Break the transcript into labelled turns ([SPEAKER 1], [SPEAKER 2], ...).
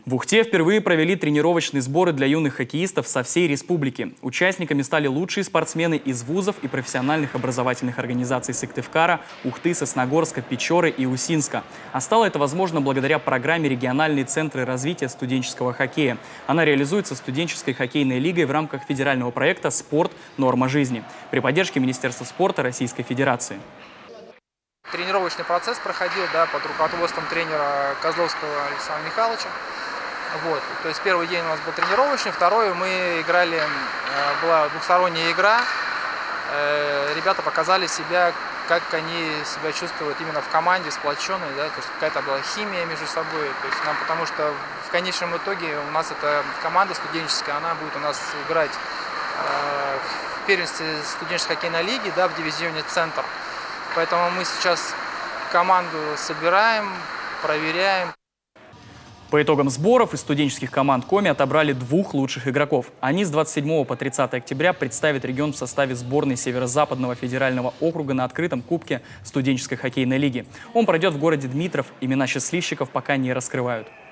[SPEAKER 1] В Ухте впервые провели тренировочные сборы для юных хоккеистов со всей республики. Участниками стали лучшие спортсмены из вузов и профессиональных образовательных организаций Сыктывкара, Ухты, Сосногорска, Печоры и Усинска. А стало это возможно благодаря программе «Региональные центры развития студенческого хоккея». Она реализуется студенческой хоккейной лигой в рамках федерального проекта «Спорт. Норма жизни» при поддержке Министерства спорта Российской Федерации.
[SPEAKER 2] Тренировочный процесс проходил под руководством тренера Козловского Александра Михайловича. То есть первый день у нас был тренировочный, второй мы играли, была двухсторонняя игра. Ребята показали себя, как они себя чувствуют именно в команде, сплоченной, то есть какая-то была химия между собой. То есть потому что в конечном итоге у нас эта команда студенческая, она будет у нас играть в первенстве студенческой хоккейной лиги, в дивизионе «Центр». Поэтому мы сейчас команду собираем, проверяем.
[SPEAKER 1] По итогам сборов из студенческих команд Коми отобрали 2 лучших игроков. Они с 27 по 30 октября представят регион в составе сборной Северо-Западного федерального округа на открытом кубке студенческой хоккейной лиги. Он пройдет в городе Дмитров. Имена счастливчиков пока не раскрывают.